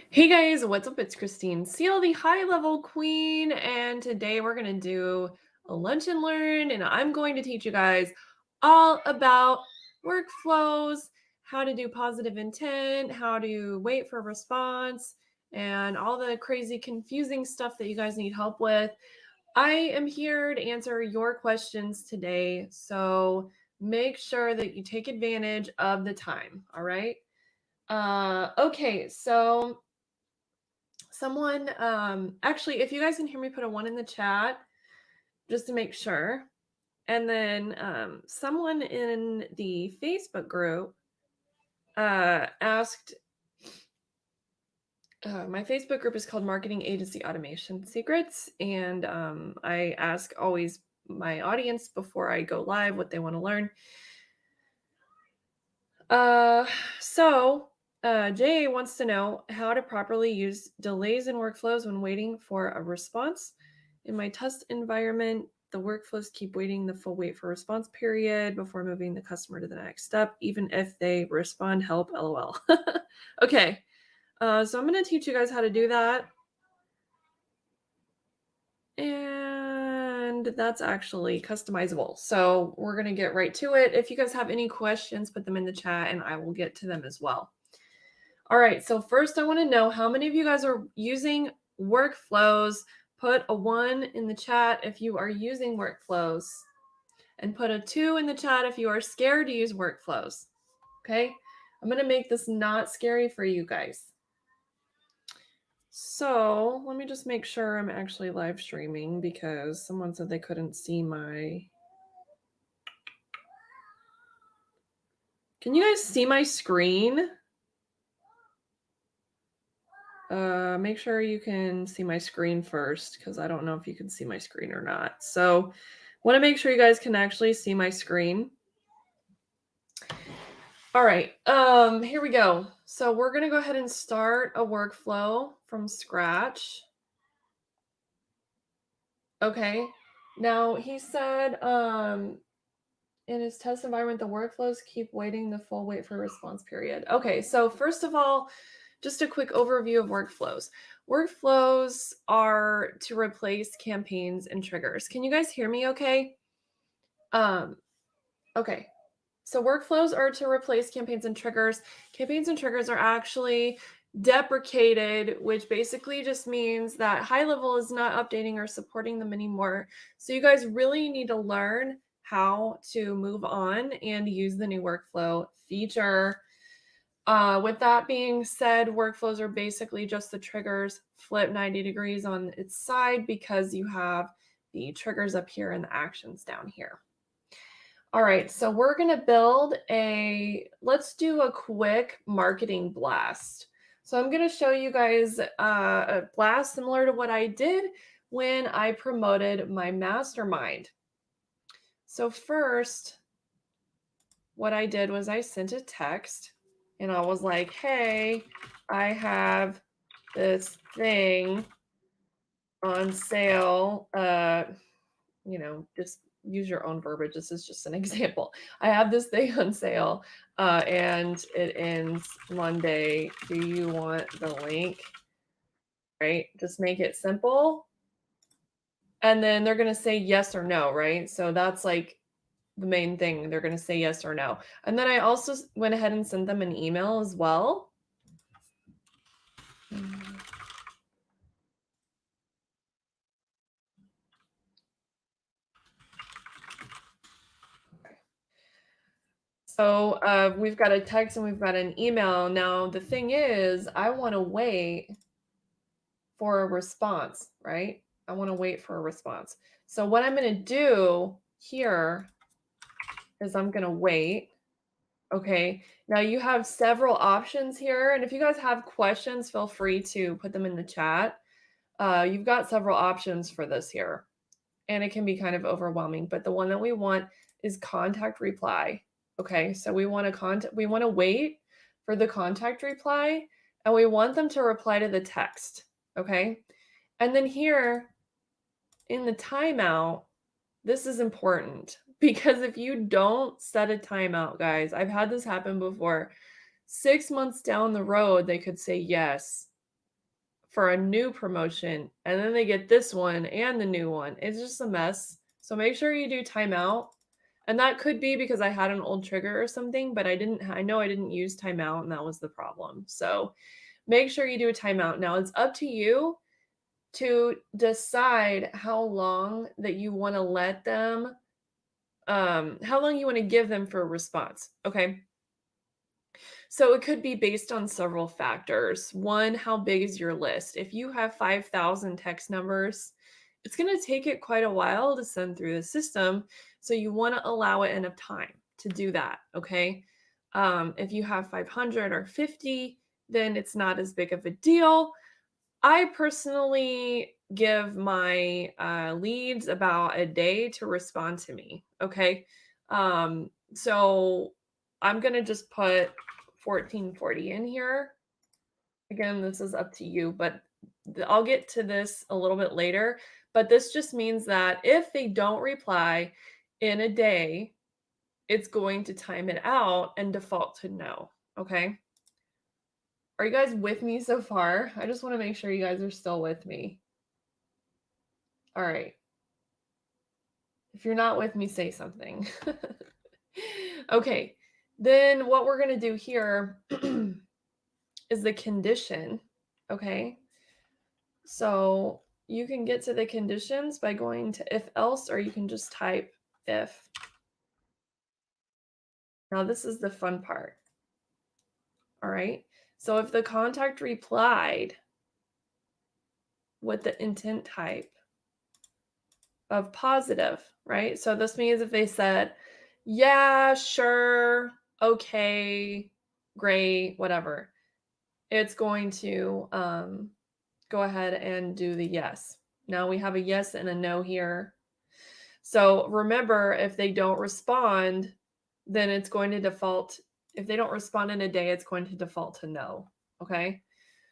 Hey guys, what's up? It's Christine Seal, the high level queen, and today we're going to do a lunch and learn, and I'm going to teach you guys all about workflows, how to do positive intent, how to wait for a response, and all the crazy, confusing stuff that you guys need help with. I am here to answer your questions today, so make sure that you take advantage of the time, all right? Okay, so someone, actually, if you guys can hear me, put a one in the chat just to make sure. And then someone in the Facebook group asked, my Facebook group is called Marketing Agency Automation Secrets. And I ask always my audience before I go live what they want to learn. Uh, so Jay wants to know how to properly use delays in workflows when waiting for a response. In my test environment, the workflows keep waiting the full wait for response period before moving the customer to the next step, even if they respond help, lol. Okay, so I'm going to teach you guys how to do that. And that's actually customizable. So we're going to get right to it. If you guys have any questions, put them in the chat and I will get to them as well. All right, so first I want to know how many of you guys are using workflows. Put a 1 in the chat if you are using workflows, and put a 2 in the chat if you are scared to use workflows. Okay, I'm going to make this not scary for you guys. So let me just make sure I'm actually live streaming because someone said they couldn't see my... Can you guys see my screen? Make sure you can see my screen first because I don't know if you can see my screen or not. So want to make sure you guys can actually see my screen. All right, here we go. So we're going to go ahead and start a workflow from scratch. Okay, now he said in his test environment, the workflows keep waiting the full wait for response period. Okay, so first of all, just a quick overview of workflows. Workflows are to replace campaigns and triggers. Can you guys hear me okay? Okay. So workflows are to replace campaigns and triggers. Campaigns and triggers are actually deprecated, which basically just means that high level is not updating or supporting them anymore. So you guys really need to learn how to move on and use the new workflow feature. With that being said, workflows are basically just the triggers flip 90 degrees on its side because you have the triggers up here and the actions down here. All right, so we're going to build let's do a quick marketing blast. So I'm going to show you guys a blast similar to what I did when I promoted my mastermind. So first, what I did was I sent a text and I was like, hey, I have this thing on sale. Just use your own verbiage. This is just an example. I have this thing on sale and it ends Monday. Do you want the link? Right? Just make it simple. And then they're going to say yes or no, right? So that's like the main thing. They're going to say yes or no. And then I also went ahead and sent them an email as well. So we've got a text and we've got an email. Now, the thing is, I want to wait for a response, right? I want to wait for a response. So what I'm going to do here is I'm going to wait. Okay. Now you have several options here. And if you guys have questions, feel free to put them in the chat. You've got several options for this here. And it can be kind of overwhelming. But the one that we want is contact reply. Okay. So we want to wait for the contact reply. And we want them to reply to the text. Okay. And then here in the timeout, this is important because if you don't set a timeout, guys, I've had this happen before. 6 months down the road, they could say yes. for a new promotion, and then they get this one and the new one. It's just a mess. So make sure you do timeout. And that could be because I had an old trigger or something, but I know I didn't use timeout, and that was the problem. So make sure you do a timeout. Now it's up to you to decide how long that you want to let them, how long you want to give them for a response. Okay. So it could be based on several factors. One, how big is your list? If you have 5,000 text numbers, it's going to take it quite a while to send through the system. So you want to allow it enough time to do that. Okay. If you have 500 or 50, then it's not as big of a deal. I personally give my leads about a day to respond to me. Okay. So I'm going to just put 1440 in here. Again, this is up to you, but I'll get to this a little bit later. But this just means that if they don't reply in a day, it's going to time it out and default to no. Okay. Are you guys with me so far? I just want to make sure you guys are still with me. All right. If you're not with me, say something. Okay. Then what we're going to do here is the condition. Okay. So you can get to the conditions by going to if else, or you can just type if. Now this is the fun part. All right. So if the contact replied with the intent type of positive, right? So this means if they said, yeah, sure, okay, great, whatever, it's going to go ahead and do the yes. Now we have a yes and a no here. So remember, if they don't respond, then it's going to default. If they don't respond in a day, it's going to default to no. Okay.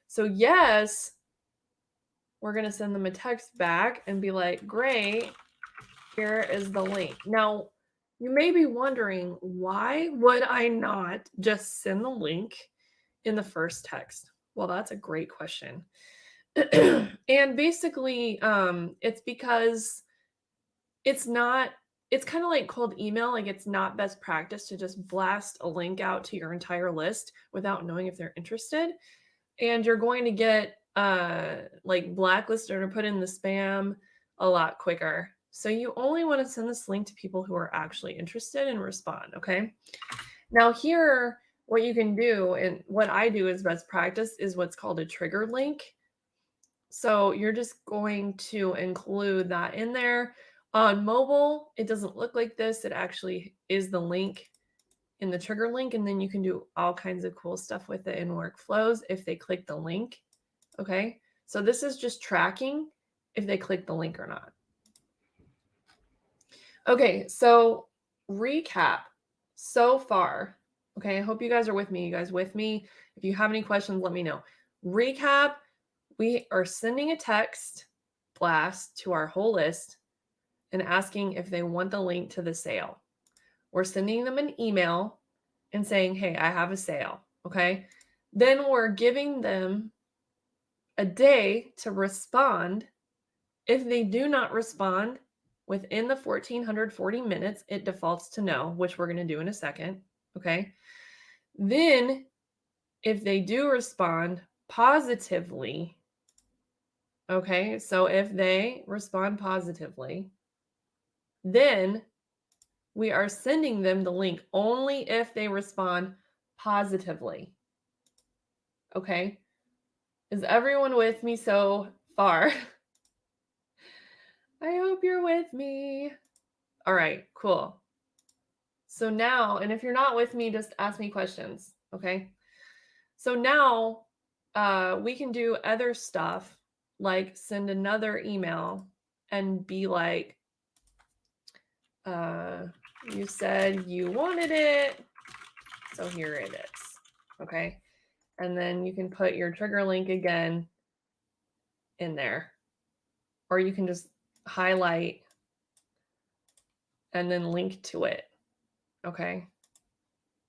So yes, we're going to send them a text back and be like, great, here is the link. Now, you may be wondering, why would I not just send the link in the first text? Well, that's a great question. And basically, it's because it's kind of like cold email. Like, it's not best practice to just blast a link out to your entire list without knowing if they're interested. And you're going to get like blacklisted or put in the spam a lot quicker. So you only want to send this link to people who are actually interested and respond. Okay. Now here, what you can do, and what I do as best practice, is what's called a trigger link. So you're just going to include that in there. On mobile, it doesn't look like this. It actually is the link in the trigger link, and then you can do all kinds of cool stuff with it in workflows if they click the link. Okay, so this is just tracking if they click the link or not. Okay, so recap so far. Okay, I hope you guys are with me. You guys with me? If you have any questions, let me know. Recap, we are sending a text blast to our whole list and asking if they want the link to the sale. We're sending them an email and saying, hey, I have a sale. Okay. Then we're giving them a day to respond. If they do not respond within the 1440 minutes, it defaults to no, which we're going to do in a second. Okay. Then if they do respond positively, okay, so if they respond positively, then we are sending them the link only if they respond positively. Okay. Is everyone with me so far? I hope you're with me. All right, cool. So now, and if you're not with me, just ask me questions. Okay. So now we can do other stuff like send another email and be like, you said you wanted it, so here it is. Okay. And then you can put your trigger link again in there, or you can just highlight and then link to it. Okay.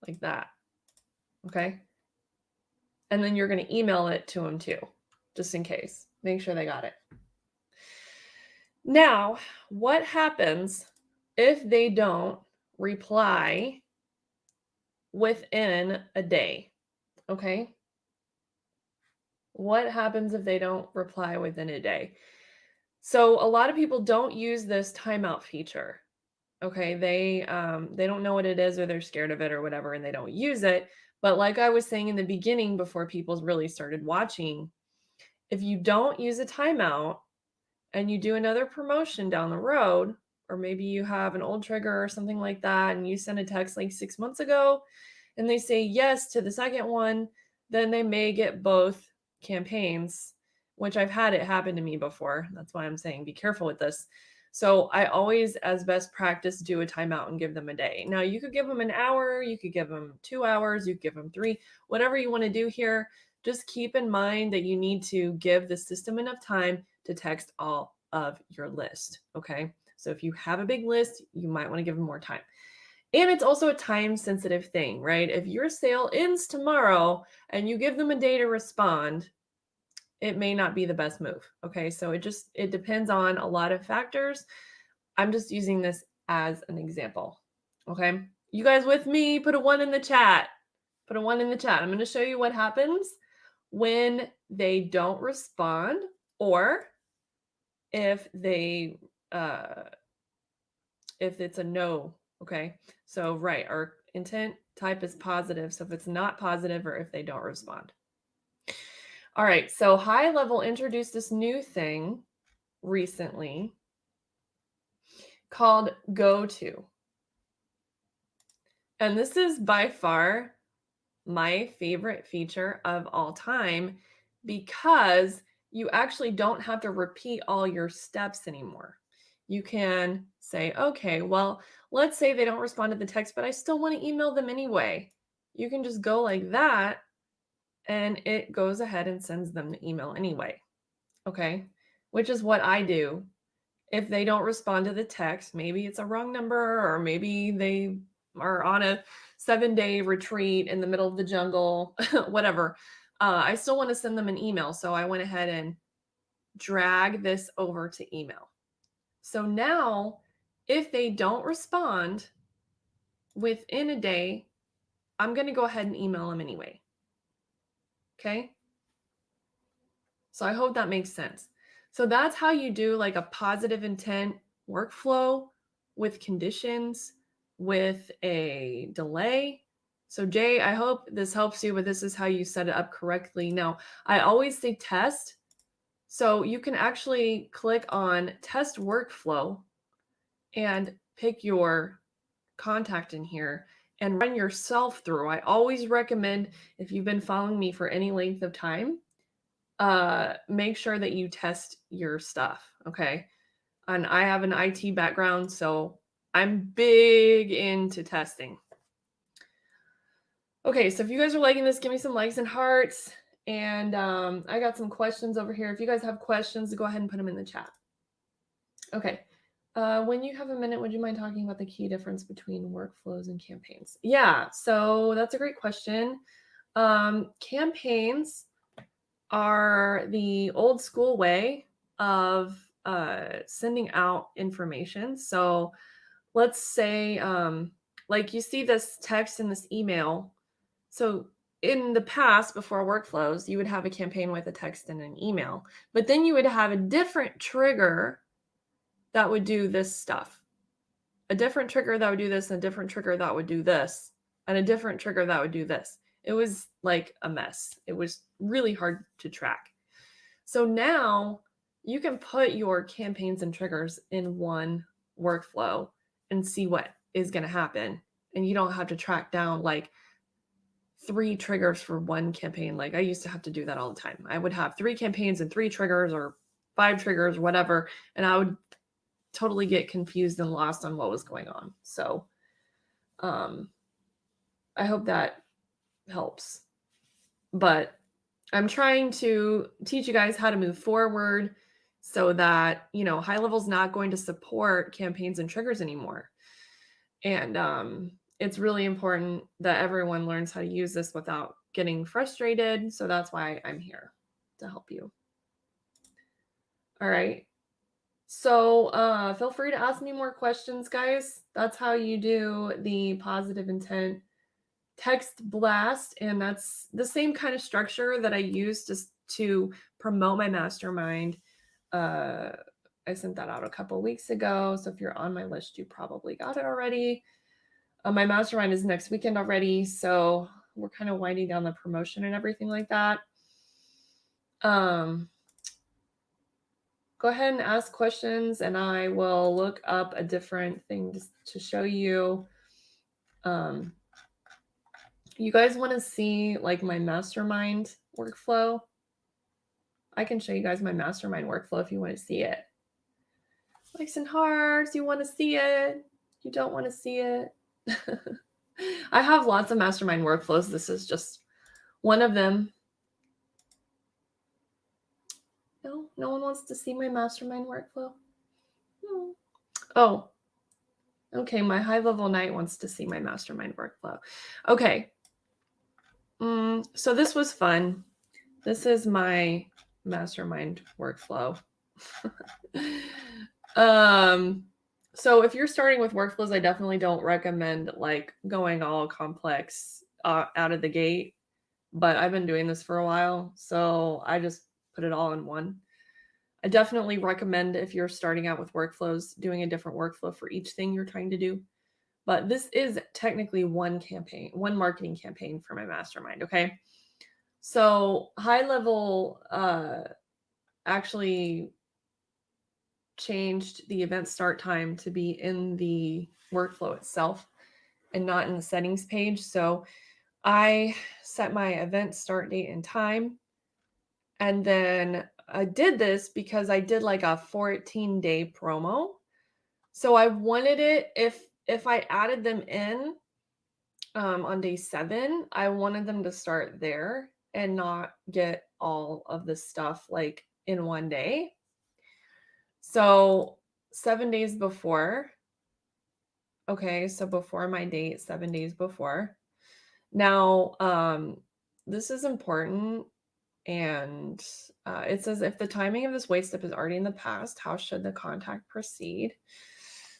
Like that. Okay. And then you're going to email it to them too. just in case. Make sure they got it. Now, what happens if they don't reply within a day? Okay. What happens if they don't reply within a day? So a lot of people don't use this timeout feature. Okay, they don't know what it is or they're scared of it or whatever and they don't use it. But like I was saying in the beginning before people really started watching, if you don't use a timeout and you do another promotion down the road, or maybe you have an old trigger or something like that and you send a text like 6 months ago and they say yes to the second one, then they may get both campaigns, which I've had it happen to me before. That's why I'm saying be careful with this. So I always, as best practice, do a timeout and give them a day. Now you could give them an hour, you could give them 2 hours, you could give them 3, whatever you want to do here. Just keep in mind that you need to give the system enough time to text all of your list. Okay. So if you have a big list, you might want to give them more time. And it's also a time sensitive thing, right? If your sale ends tomorrow and you give them a day to respond, it may not be the best move. Okay. So it depends on a lot of factors. I'm just using this as an example. Okay. You guys with me? Put a 1 in the chat. Put a 1 in the chat. I'm going to show you what happens when they don't respond or if they if it's a no. Okay. So right, our intent type is positive. So if it's not positive or if they don't respond. All right. So High Level introduced this new thing recently called Go To. And this is by far my favorite feature of all time because you actually don't have to repeat all your steps anymore. You can say, okay, well, let's say they don't respond to the text, but I still want to email them anyway. You can just go like that and it goes ahead and sends them the email anyway. Okay. Which is what I do. If they don't respond to the text, maybe it's a wrong number or maybe they are on a 7-day retreat in the middle of the jungle, whatever. I still want to send them an email. So I went ahead and drag this over to email. So now if they don't respond within a day, I'm going to go ahead and email them anyway. Okay. So I hope that makes sense. So that's how you do like a positive intent workflow with conditions, with a delay. So Jay, I hope this helps you, but this is how you set it up correctly. Now, I always say test. So you can actually click on test workflow and pick your contact in here and run yourself through. I always recommend, if you've been following me for any length of time, make sure that you test your stuff. Okay. And I have an IT background, so I'm big into testing. Okay. So if you guys are liking this, give me some likes and hearts. And I got some questions over here. If you guys have questions, go ahead and put them in the chat. Okay. When you have a minute, would you mind talking about the key difference between workflows and campaigns? Yeah. So that's a great question. Campaigns are the old school way of sending out information. So let's say, like you see this text in this email. So in the past, before workflows, you would have a campaign with a text and an email, but then you would have a different trigger that would do this stuff. A different trigger that would do this, and a different trigger that would do this, and a different trigger that would do this. It was like a mess. It was really hard to track. So now you can put your campaigns and triggers in one workflow and see what is going to happen. And you don't have to track down like 3 triggers for one campaign. Like I used to have to do that all the time. I would have 3 campaigns and 3 triggers or 5 triggers, whatever. And I would totally get confused and lost on what was going on. So I hope that helps. But I'm trying to teach you guys how to move forward so that, High Level's not going to support campaigns and triggers anymore. And it's really important that everyone learns how to use this without getting frustrated. So that's why I'm here to help you. All right. So feel free to ask me more questions, guys. That's how you do the positive intent text blast. And that's the same kind of structure that I use to promote my mastermind. Uh, I sent that out a couple weeks ago. So if you're on my list, you probably got it already. My mastermind is next weekend already. So we're kind of winding down the promotion and everything like that. Go ahead and ask questions and I will look up a different thing to show you. You guys want to see like my mastermind workflow? I can show you guys my mastermind workflow if you want to see it. Likes and hearts, you want to see it? You don't want to see it? I have lots of mastermind workflows. This is just one of them. No one wants to see my mastermind workflow. No. Oh, okay. My high level knight wants to see my mastermind workflow. Okay. So this was fun. This is my mastermind workflow. So if you're starting with workflows, I definitely don't recommend like going all complex out of the gate, but I've been doing this for a while, so I just put it all in one. I definitely recommend if you're starting out with workflows, doing a different workflow for each thing you're trying to do. But this is technically one campaign, one marketing campaign for my mastermind, okay? So high level actually changed the event start time to be in the workflow itself and not in the settings page. So I set my event start date and time. And then I did this because I did like a 14-day promo. So I wanted it, if I added them in on day 7, I wanted them to start there and not get all of this stuff like in one day. So 7 days before, okay, so before my date, 7 days before. Now, this is important. And it says, if the timing of this wait step is already in the past, how should the contact proceed?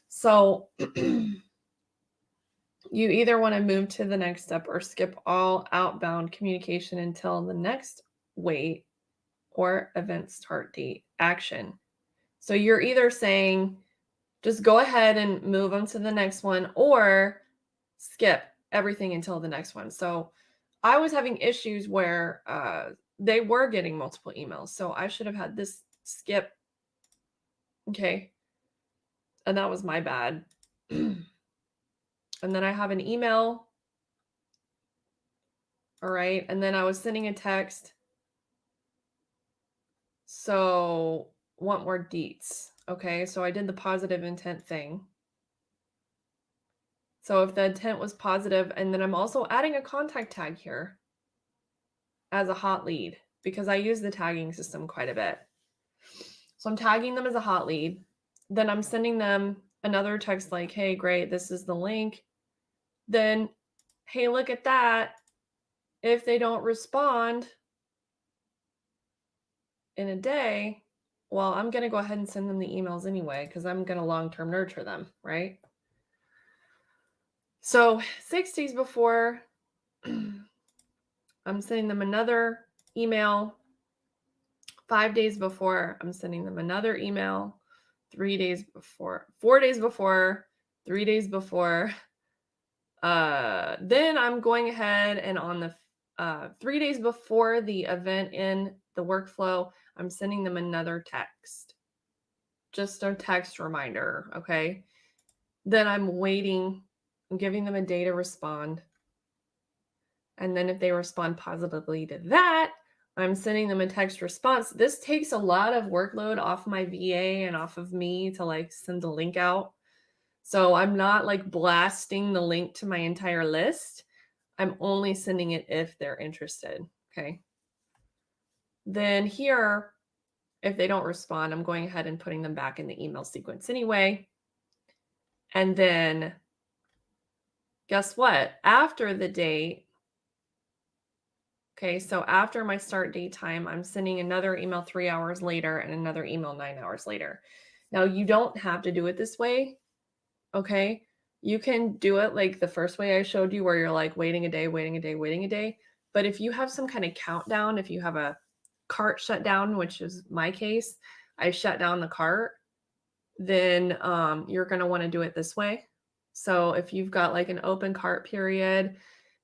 So you either want to move to the next step or skip all outbound communication until the next wait or event start date action. So you're either saying, just go ahead and move them to the next one or skip everything until the next one. So I was having issues where they were getting multiple emails. So I should have had this skip. Okay. And that was my bad. And then I have an email. All right. And then I was sending a text. So want more deets. Okay. So I did the positive intent thing. So if the intent was positive, and then I'm also adding a contact tag here as a hot lead because I use the tagging system quite a bit. So I'm tagging them as a hot lead. Then I'm sending them another text like, hey, great, this is the link. Then, hey, look at that. If they don't respond in a day, well, I'm going to go ahead and send them the emails anyway because I'm going to long-term nurture them, right? So 6 days before, I'm sending them another email. 5 days before, I'm sending them another email. 3 days before, 4 days before, 3 days before. Then I'm going ahead and on the 3 days before the event in the workflow, I'm sending them another text. Just a text reminder, okay? Then I'm waiting, I'm giving them a day to respond. And then if they respond positively to that, I'm sending them a text response. This takes a lot of workload off my VA and off of me to like send the link out. So I'm not like blasting the link to my entire list. I'm only sending it if they're interested, okay? Then here, if they don't respond, I'm going ahead and putting them back in the email sequence anyway. And then guess what? After the date, Okay, so after my start date time, I'm sending another email 3 hours later and another email 9 hours later. Now, you don't have to do it this way, okay? You can do it like the first way I showed you, where you're like waiting a day, waiting a day, waiting a day. But if you have some kind of countdown, if you have a cart shut down, which is my case, I shut down the cart, then you're going to want to do it this way. So if you've got like an open cart period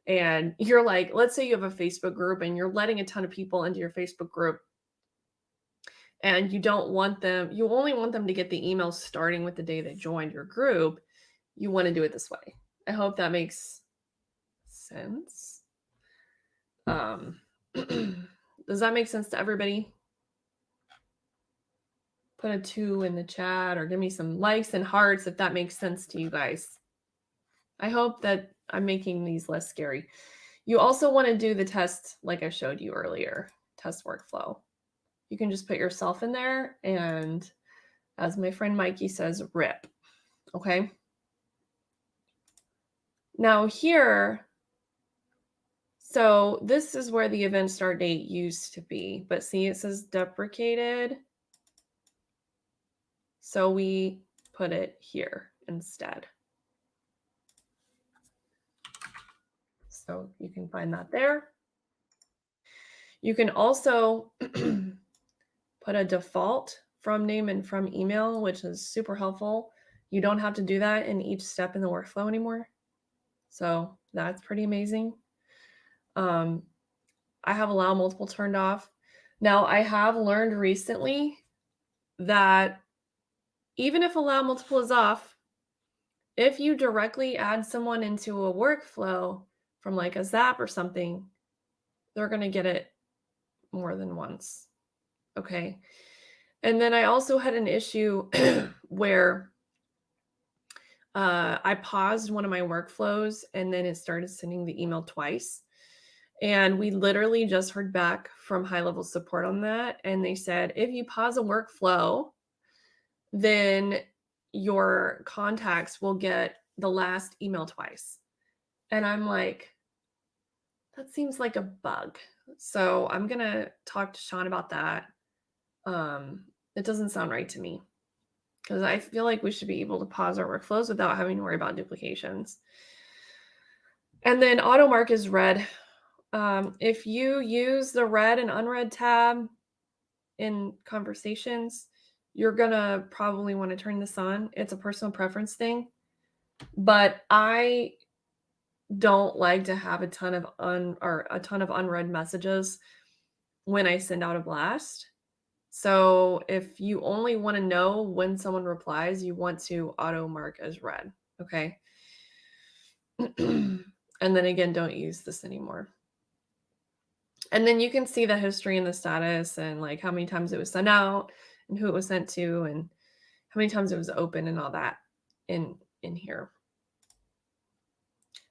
and you're like, let's say you have a Facebook group and you're letting a ton of people into your Facebook group and you don't want them, you only want them to get the emails starting with the day they joined your group, you want to do it this way. I hope that makes sense. Does that make sense to everybody? Put a 2 in the chat or give me some likes and hearts if that makes sense to you guys. I hope that I'm making these less scary. You also want to do the test like I showed you earlier, test workflow. You can just put yourself in there and, as my friend Mikey says, rip. Okay. Now here, so this is where the event start date used to be, but see, it says deprecated. So we put it here instead. So you can find that there. You can also put a default from name and from email, which is super helpful. You don't have to do that in each step in the workflow anymore. So that's pretty amazing. I have allow multiple turned off. Now, I have learned recently that even if allow multiple is off, if you directly add someone into a workflow from like a Zap or something, they're going to get it more than once. Okay. And then I also had an issue where I paused one of my workflows and then it started sending the email twice. And we literally just heard back from high level support on that. And they said, if you pause a workflow, then your contacts will get the last email twice. And I'm like, that seems like a bug. So I'm going to talk to Sean about that. It doesn't sound right to me because I feel like we should be able to pause our workflows without having to worry about duplications. And then auto mark is red. If you use the read and unread tab in conversations, you're going to probably want to turn this on. It's a personal preference thing. But I don't like to have a ton of unread messages when I send out a blast. So if you only want to know when someone replies, you want to auto mark as read. Okay. And then again, don't use this anymore. And then you can see the history and the status and like how many times it was sent out and who it was sent to and how many times it was open and all that in here.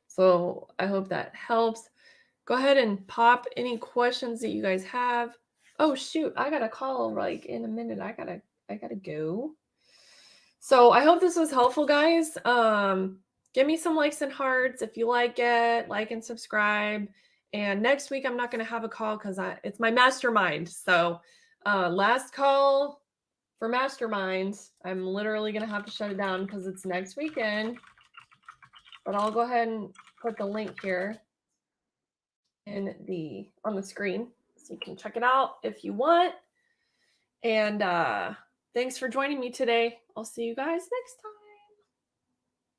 So I hope that helps. Go ahead and pop any questions that you guys have. Oh shoot, I got a call like in a minute. I gotta go. So I hope this was helpful, guys. Give me some likes and hearts if you like it, like and subscribe. And next week I'm not gonna have a call because it's my mastermind. So last call for mastermind. I'm literally gonna have to shut it down because it's next weekend. But I'll go ahead and put the link here on the screen so you can check it out if you want. And thanks for joining me today. I'll see you guys next time.